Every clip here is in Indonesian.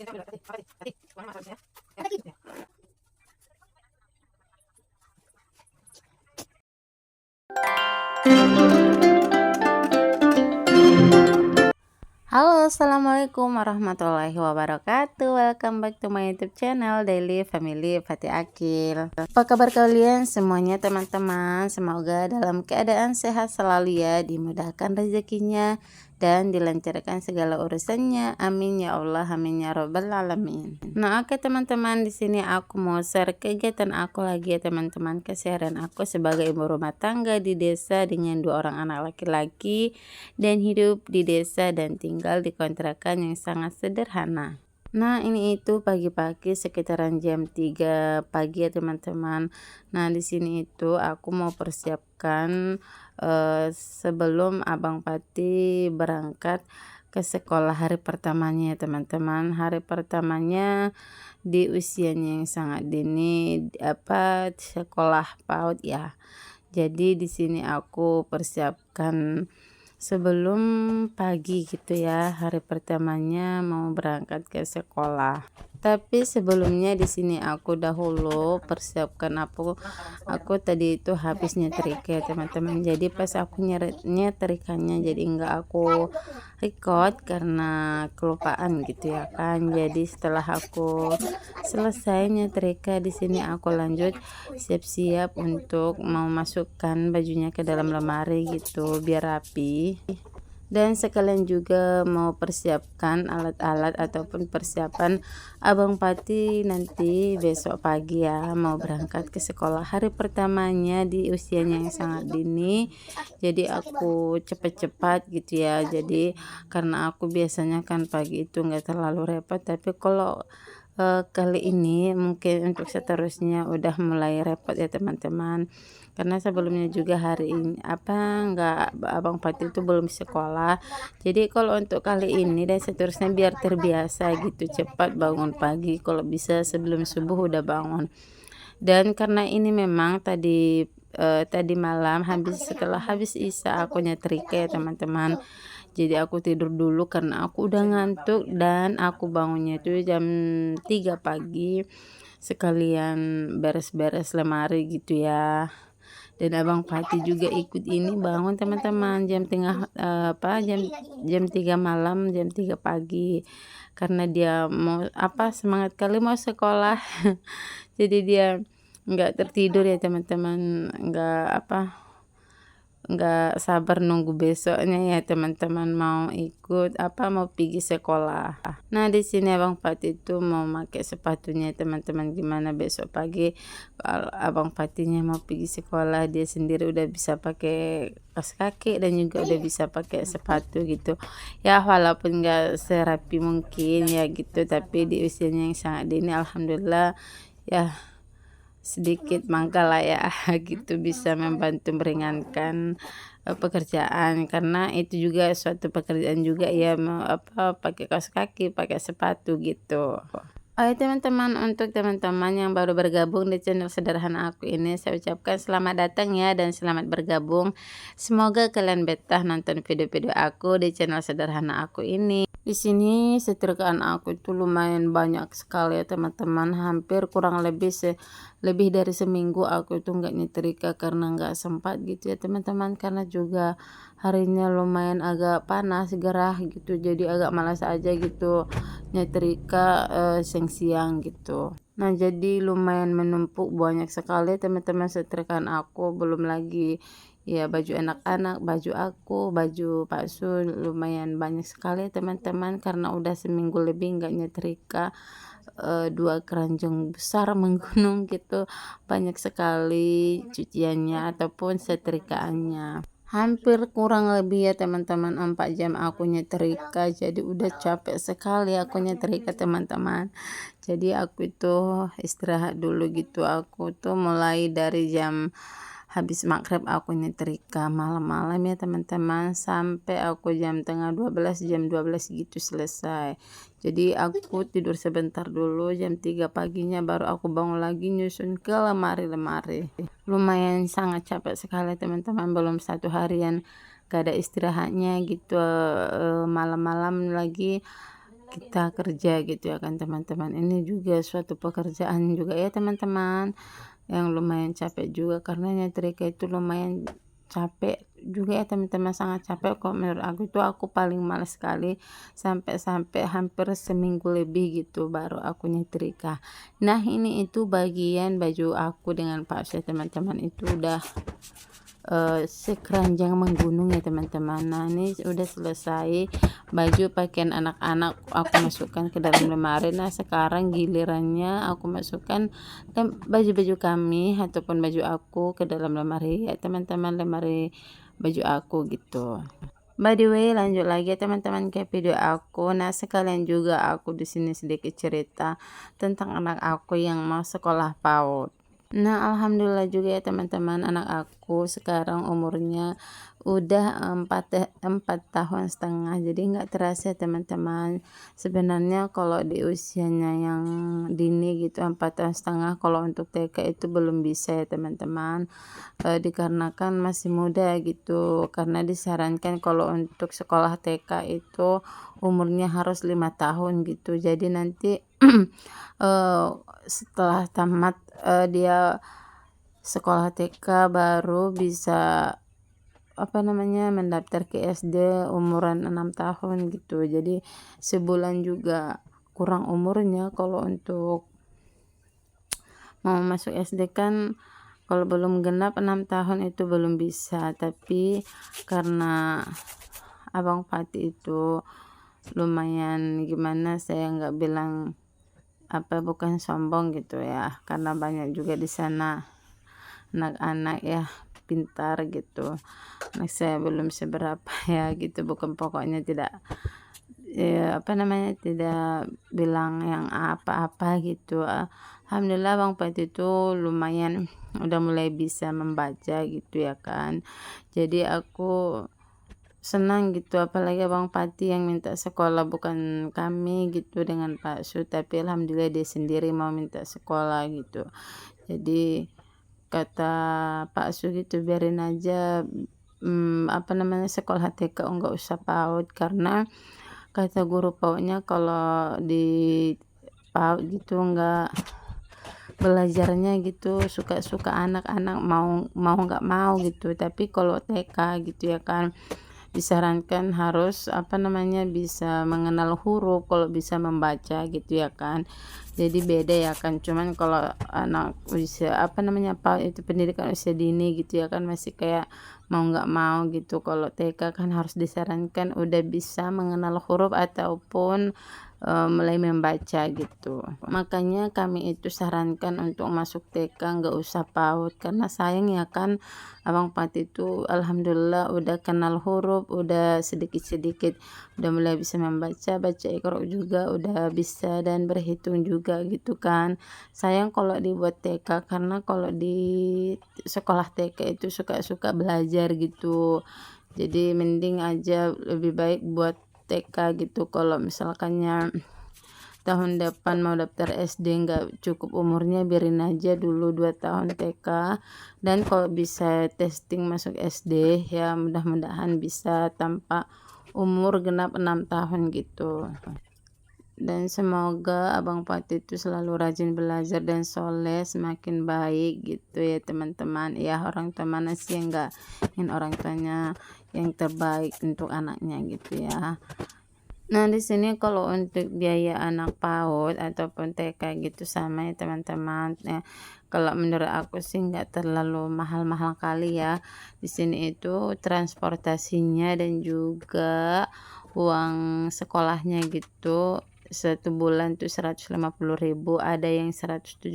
Halo, assalamualaikum warahmatullahi wabarakatuh. Welcome back to my YouTube channel Daily Family Fatih Akil. Apa kabar kalian semuanya teman-teman? Semoga dalam keadaan sehat selalu ya, dimudahkan rezekinya dan dilancarkan segala urusannya. Amin ya Allah, amin ya robbal alamin. Nah, oke teman-teman, di sini aku mau share kegiatan aku lagi ya teman-teman, keseharian aku sebagai ibu rumah tangga di desa dengan 2 orang anak laki-laki dan hidup di desa dan tinggal di kontrakan yang sangat sederhana. Nah, ini itu pagi-pagi sekitaran jam 3 pagi ya teman-teman. Nah, di sini itu aku mau persiapkan sebelum Abang Pati berangkat ke sekolah hari pertamanya ya teman-teman. Hari pertamanya di usianya yang sangat dini, sekolah PAUD ya. Jadi di sini aku persiapkan sebelum pagi gitu ya, hari pertamanya mau berangkat ke sekolah. Tapi sebelumnya di sini aku dahulu persiapkan aku tadi itu habis nyetrika ya teman-teman. Jadi pas aku nyetrikanya jadi enggak aku record karena kelupaan gitu ya kan. Jadi setelah aku selesai nyetrika di sini aku lanjut siap-siap untuk mau masukkan bajunya ke dalam lemari gitu biar rapi, dan sekalian juga mau persiapkan alat-alat ataupun persiapan Abang Pati nanti besok pagi ya, mau berangkat ke sekolah hari pertamanya di usianya yang sangat dini. Jadi aku cepat-cepat gitu ya, jadi karena aku biasanya kan pagi itu nggak terlalu repot, tapi kalau kali ini mungkin untuk seterusnya udah mulai repot ya teman-teman, karena sebelumnya juga hari ini nggak Abang Pati itu belum sekolah. Jadi kalau untuk kali ini dan seterusnya biar terbiasa gitu, cepat bangun pagi, kalau bisa sebelum subuh udah bangun. Dan karena ini memang tadi malam setelah habis isya aku nyetrika ya teman-teman. Jadi aku tidur dulu karena aku udah ngantuk, dan aku bangunnya itu jam 3 pagi, sekalian beres-beres lemari gitu ya. Dan Abang Pati juga ikut ini bangun teman-teman jam tengah jam 3 malam, jam 3 pagi, karena dia mau semangat kali mau sekolah. Jadi dia nggak tertidur ya teman-teman, nggak sabar nunggu besoknya ya teman-teman, mau ikut mau pergi sekolah. Nah, di sini Abang Pati itu mau pakai sepatunya teman-teman. Gimana besok pagi kalau Abang Patinya mau pergi sekolah, dia sendiri udah bisa pakai kaos kaki dan juga udah bisa pakai sepatu gitu ya, walaupun nggak serapi mungkin ya gitu, tapi di usianya yang sangat dini alhamdulillah ya sedikit mangkal lah ya gitu, bisa membantu meringankan pekerjaan, karena itu juga suatu pekerjaan juga ya, pakai kaos kaki, pakai sepatu gitu. Oh teman-teman, untuk teman-teman yang baru bergabung di channel sederhana aku ini, saya ucapkan selamat datang ya dan selamat bergabung. Semoga kalian betah nonton video-video aku di channel sederhana aku ini. Di sini setrkaan aku itu lumayan banyak sekali ya teman-teman, hampir kurang lebih dari seminggu aku itu nggak nyetrika karena nggak sempat gitu ya teman-teman, karena juga harinya lumayan agak panas gerah gitu, jadi agak malas aja gitu nyetrika siang-siang gitu. Nah, jadi lumayan menumpuk banyak sekali teman-teman setrikaan aku, belum lagi ya baju anak-anak, baju aku, baju Pak Sul, lumayan banyak sekali teman-teman, karena udah seminggu lebih nggak nyetrika. 2 keranjang besar menggunung gitu, banyak sekali cuciannya ataupun setrikaannya. Hampir kurang lebih ya teman-teman 4 jam aku nyetrika, jadi udah capek sekali aku nyetrika teman-teman. Jadi aku itu istirahat dulu gitu, aku tuh mulai dari jam habis maghrib aku nyetrika malam-malam ya teman-teman, sampai aku jam 12 gitu selesai. Jadi aku tidur sebentar dulu, jam 3 paginya baru aku bangun lagi nyusun ke lemari-lemari. Lumayan sangat capek sekali teman-teman, belum 1 harian gak ada istirahatnya gitu, malam-malam lagi kita kerja gitu ya kan teman-teman. Ini juga suatu pekerjaan juga ya teman-teman, yang lumayan capek juga karena nyetrika itu lumayan capek juga ya teman-teman, sangat capek kok menurut aku. Itu aku paling males sekali, sampai hampir seminggu lebih gitu baru aku nyetrika. Nah ini itu bagian baju aku dengan Pak ya teman-teman, itu udah sekeranjang menggunung ya teman-teman. Nah ini udah selesai, baju pakaian anak-anak aku masukkan ke dalam lemari. Nah sekarang gilirannya aku masukkan baju-baju kami ataupun baju aku ke dalam lemari ya teman-teman, lemari baju aku gitu. By the way, lanjut lagi ya teman-teman ke video aku. Nah, sekalian juga aku di sini sedikit cerita tentang anak aku yang mau sekolah PAUD. Nah, alhamdulillah juga ya teman-teman, anak aku sekarang umurnya udah 4 tahun setengah. Jadi nggak terasa teman-teman. Sebenarnya kalau di usianya yang dini gitu 4 tahun setengah, kalau untuk TK itu belum bisa ya teman-teman. Dikarenakan masih muda gitu. Karena disarankan kalau untuk sekolah TK itu umurnya harus 5 tahun gitu. Jadi nanti setelah tamat dia sekolah TK baru bisa mendaftar ke SD umuran 6 tahun gitu. Jadi sebulan juga kurang umurnya. Kalau untuk mau masuk SD kan kalau belum genap 6 tahun itu belum bisa, tapi karena Abang Pati itu lumayan gimana, saya nggak bilang bukan sombong gitu ya, karena banyak juga di sana anak-anak ya pintar gitu. Anak saya belum seberapa ya gitu, bukan pokoknya tidak tidak bilang yang apa-apa gitu. Alhamdulillah Bang Pati itu lumayan udah mulai bisa membaca gitu ya kan. Jadi aku senang gitu, apalagi Bang Pati yang minta sekolah, bukan kami gitu dengan Pak Su, tapi alhamdulillah dia sendiri mau minta sekolah gitu. Jadi kata Pak Su gitu, biarin aja sekolah TK enggak usah PAUD, karena kata guru PAUDnya kalau di PAUD gitu enggak belajarnya gitu suka-suka anak-anak, mau nggak mau gitu. Tapi kalau TK gitu ya kan disarankan harus bisa mengenal huruf, kalau bisa membaca gitu ya kan. Jadi beda ya kan, cuman kalau anak usia PAUD itu pendidikan usia dini gitu ya kan, masih kayak mau nggak mau gitu. Kalau TK kan harus disarankan udah bisa mengenal huruf ataupun mulai membaca gitu. Makanya kami itu sarankan untuk masuk TK nggak usah PAUD, karena sayang ya kan Abang Pati itu alhamdulillah udah kenal huruf, udah sedikit-sedikit udah mulai bisa membaca, baca Iqra juga udah bisa, dan berhitung juga gitu kan. Sayang kalau dibuat TK, karena kalau di sekolah TK itu suka-suka belajar gitu. Jadi mending aja lebih baik buat TK gitu. Kalau misalkannya tahun depan mau daftar SD nggak cukup umurnya, biarin aja dulu 2 tahun TK, dan kalau bisa testing masuk SD ya mudah-mudahan bisa tanpa umur genap 6 tahun gitu. Dan semoga Abang Pati itu selalu rajin belajar dan soleh, semakin baik gitu ya teman-teman. Ya orang tua mana sih yang nggak ingin orang tuanya yang terbaik untuk anaknya gitu ya. Nah di sini kalau untuk biaya anak PAUD ataupun TK gitu sama ya teman-teman. Nah, kalau menurut aku sih nggak terlalu mahal-mahal kali ya. Di sini itu transportasinya dan juga uang sekolahnya gitu. Satu bulan tuh 150.000, ada yang 170,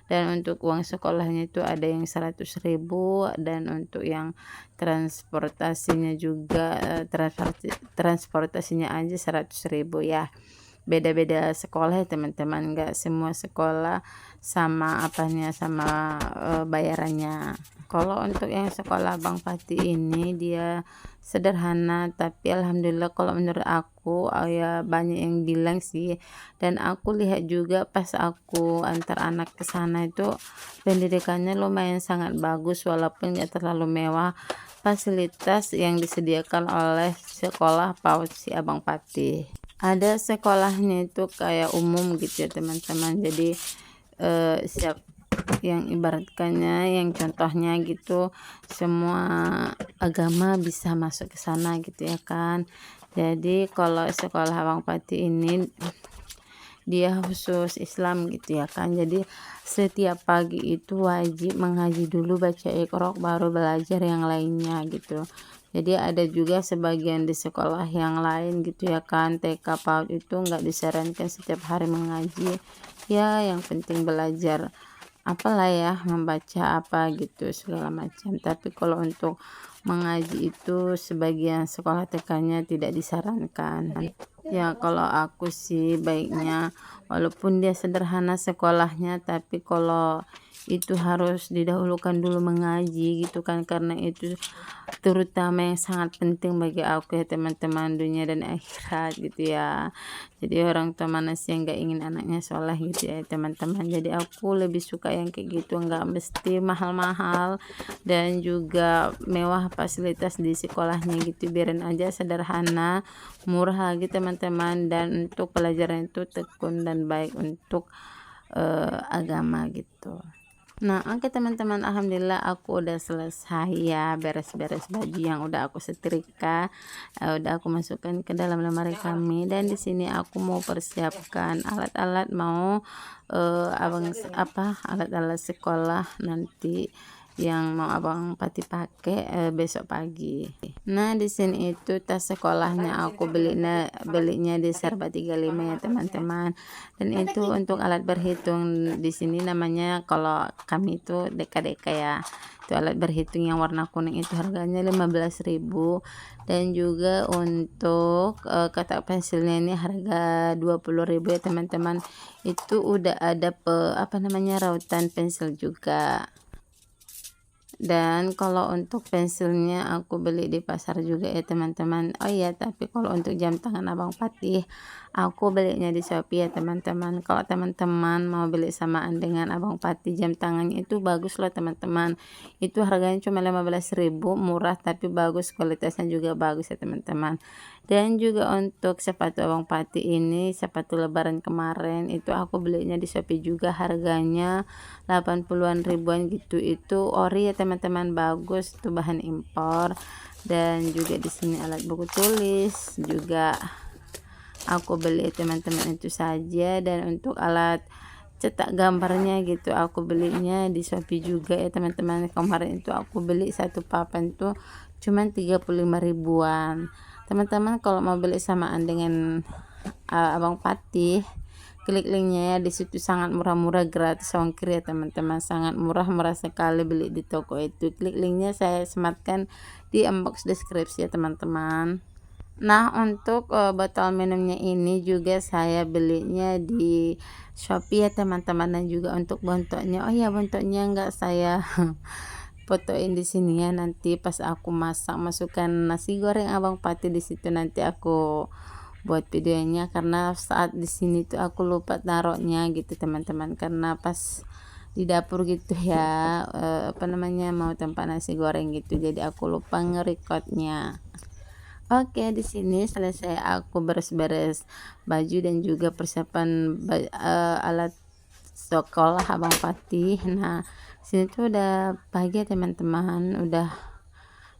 dan untuk uang sekolahnya itu ada yang 100.000, dan untuk yang transportasinya juga transportasinya aja 100.000 ya. Beda-beda sekolah ya teman-teman, enggak semua sekolah sama bayarannya. Kalau untuk yang sekolah Bang Pati ini dia sederhana, tapi alhamdulillah kalau menurut aku ya banyak yang bilang sih, dan aku lihat juga pas aku antar anak ke sana itu pendidikannya lumayan sangat bagus, walaupun nggak terlalu mewah fasilitas yang disediakan oleh sekolah PAUD si Abang Pati. ada sekolahnya itu kayak umum gitu ya teman-teman. Jadi siap yang ibaratkannya yang contohnya gitu semua agama bisa masuk ke sana gitu ya kan. Jadi kalau sekolah Abang Pati ini dia khusus Islam gitu ya kan. Jadi setiap pagi itu wajib mengaji dulu, baca Iqra, baru belajar yang lainnya gitu. Jadi ada juga sebagian di sekolah yang lain gitu ya kan, TK PAUD itu nggak disarankan setiap hari mengaji, ya yang penting belajar apalah ya, membaca apa gitu segala macam. Tapi kalau untuk mengaji itu sebagian sekolah TK-nya tidak disarankan. Ya kalau aku sih baiknya walaupun dia sederhana sekolahnya, tapi kalau itu harus didahulukan dulu mengaji gitu kan, karena itu terutama yang sangat penting bagi aku ya teman-teman, dunia dan akhirat gitu ya. Jadi orang tua mana sih yang gak ingin anaknya sholat gitu ya teman-teman. Jadi aku lebih suka yang kayak gitu, nggak mesti mahal-mahal dan juga mewah fasilitas di sekolahnya gitu, biarin aja sederhana, murah lagi teman-teman, dan untuk pelajaran itu tekun dan baik untuk agama gitu. Nah oke teman-teman, alhamdulillah aku udah selesai ya beres-beres baju yang udah aku setrika, udah aku masukkan ke dalam lemari kami, dan di sini aku mau persiapkan alat-alat, mau alat-alat sekolah nanti yang mau Abang Pati pakai besok pagi. Nah di sini itu tas sekolahnya aku belinya di Serba 35 ya teman-teman. Dan itu untuk alat berhitung, di sini namanya kalau kami itu deka-deka ya. Itu alat berhitung yang warna kuning itu harganya 15.000, dan juga untuk kotak pensilnya ini harga 20.000 ya teman-teman. Itu udah ada rautan pensil juga. Dan kalau untuk pensilnya aku beli di pasar juga ya teman-teman. Oh iya, tapi kalau untuk jam tangan Abang Patih aku belinya di Shopee ya teman-teman. Kalau teman-teman mau beli samaan dengan Abang Patih, jam tangannya itu bagus loh teman-teman. Itu harganya cuma 15.000, murah tapi bagus, kualitasnya juga bagus ya teman-teman. Dan juga untuk sepatu Abang Patih ini, sepatu lebaran kemarin itu aku belinya di Shopee juga, harganya 80-an ribuan gitu. Itu ori ya teman-teman, bagus, itu bahan impor. Dan juga di sini alat buku tulis juga aku beli teman-teman, itu saja. Dan untuk alat cetak gambarnya gitu aku belinya di Shopee juga ya teman-teman. Kemarin itu aku beli satu papan tuh cuman 35 ribuan teman-teman. Kalau mau beli samaan dengan Abang Patih, klik linknya ya, di situ sangat murah-murah, gratis ongkir ya teman-teman, sangat murah sekali beli di toko itu. Klik linknya saya sematkan di inbox deskripsi ya teman-teman. Nah untuk botol minumnya ini juga saya belinya di Shopee ya teman-teman. Dan juga untuk bontoknya, oh ya bontoknya enggak saya fotoin di sini ya, nanti pas aku masak masukkan nasi goreng Abang Pati di situ, nanti aku buat videonya, karena saat di sini tuh aku lupa taruhnya gitu teman-teman, karena pas di dapur gitu ya mau tempat nasi goreng gitu, jadi aku lupa ngerekodnya. Oke, di sini selesai aku beres-beres baju dan juga persiapan alat sekolah Abang Patih. Nah sini tuh udah pagi ya teman-teman, udah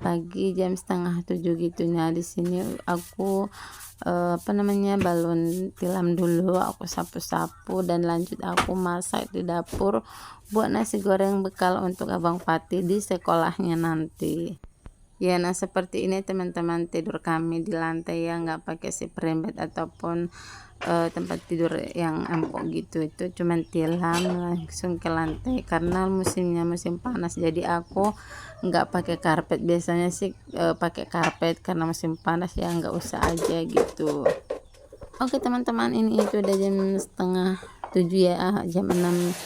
pagi jam setengah 7 gitu. Nah di sini aku balon tilam dulu, aku sapu-sapu dan lanjut aku masak di dapur buat nasi goreng bekal untuk Abang Patih di sekolahnya nanti. Ya, nah seperti ini teman-teman tidur kami di lantai ya, nggak pakai bed ataupun tempat tidur yang empuk gitu. Itu cuman tilam langsung ke lantai karena musimnya musim panas, jadi aku nggak pakai karpet. Biasanya sih pakai karpet, karena musim panas ya nggak usah aja gitu. Oke teman-teman, ini itu udah jam setengah 7 ya, jam 6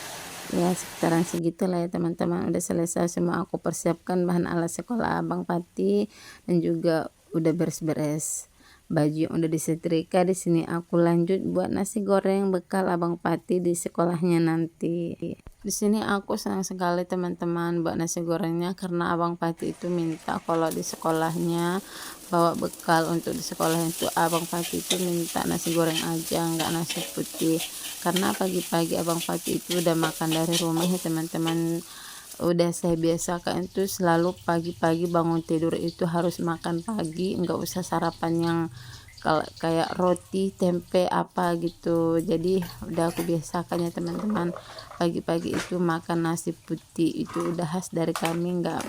ya, sekitaran segitulah ya teman-teman. Udah selesai semua, aku persiapkan bahan alat sekolah Abang Pati dan juga udah beres-beres baju yang udah disetrika. Di sini aku lanjut buat nasi goreng bekal Abang Pati di sekolahnya nanti. Di sini aku senang sekali teman-teman buat nasi gorengnya, karena Abang Pati itu minta kalau di sekolahnya bawa bekal untuk di sekolah itu. Abang Pati itu minta nasi goreng aja, nggak nasi putih, karena pagi-pagi Abang Pati itu udah makan dari rumah ya teman-teman. Udah saya biasakan itu selalu pagi-pagi bangun tidur itu harus makan pagi, nggak usah sarapan yang kalau kayak roti tempe apa gitu. Jadi udah aku biasakan ya teman-teman, pagi-pagi itu makan nasi putih, itu udah khas dari kami, nggak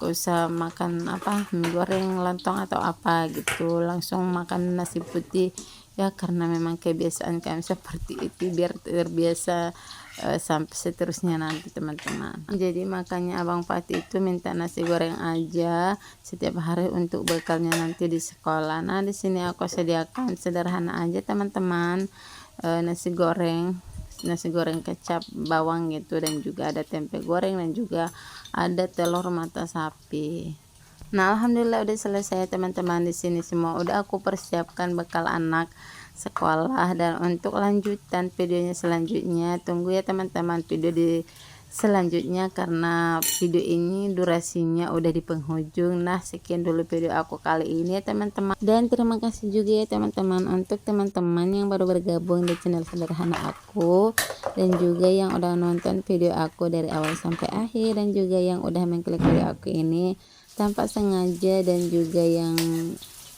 usah makan apa mie goreng lontong atau apa gitu, langsung makan nasi putih ya, karena memang kebiasaan kami seperti itu, biar terbiasa sampai seterusnya nanti teman-teman. Jadi makanya Abang Pati itu minta nasi goreng aja setiap hari untuk bekalnya nanti di sekolah. Nah di sini aku sediakan sederhana aja teman-teman, nasi goreng kecap bawang gitu, dan juga ada tempe goreng, dan juga ada telur mata sapi. Nah alhamdulillah udah selesai teman-teman. Di sini semua udah aku persiapkan bekal anak sekolah, dan untuk lanjutan videonya selanjutnya tunggu ya teman-teman video di selanjutnya, karena video ini durasinya udah di penghujung. Nah sekian dulu video aku kali ini ya teman-teman, dan terima kasih juga ya teman-teman untuk teman-teman yang baru bergabung di channel sederhana aku, dan juga yang udah nonton video aku dari awal sampai akhir, dan juga yang udah mengklik video aku ini tanpa sengaja, dan juga yang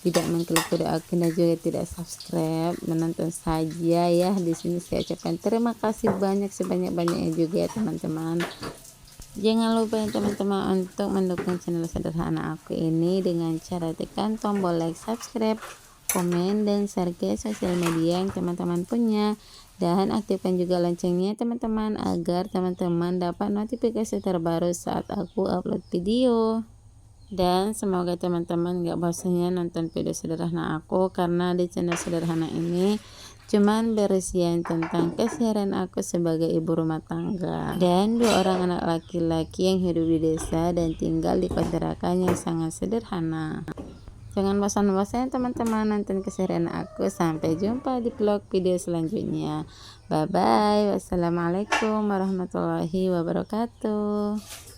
tidak mengklik video aku dan juga tidak subscribe, menonton saja ya. Di sini saya ucapkan terima kasih banyak sebanyak-banyaknya juga ya teman-teman. Jangan lupa ya teman-teman untuk mendukung channel sederhana aku ini dengan cara tekan tombol like, subscribe, komen, dan share ke sosial media yang teman-teman punya, dan aktifkan juga loncengnya teman-teman agar teman-teman dapat notifikasi terbaru saat aku upload video. Dan semoga teman-teman gak bosannya nonton video sederhana aku, karena di channel sederhana ini cuman berisian tentang keseharian aku sebagai ibu rumah tangga dan 2 orang anak laki-laki yang hidup di desa dan tinggal di kontrakan yang sangat sederhana. Jangan bosan-bosan teman-teman nonton keseharian aku. Sampai jumpa di vlog video selanjutnya. Bye bye. Wassalamualaikum warahmatullahi wabarakatuh.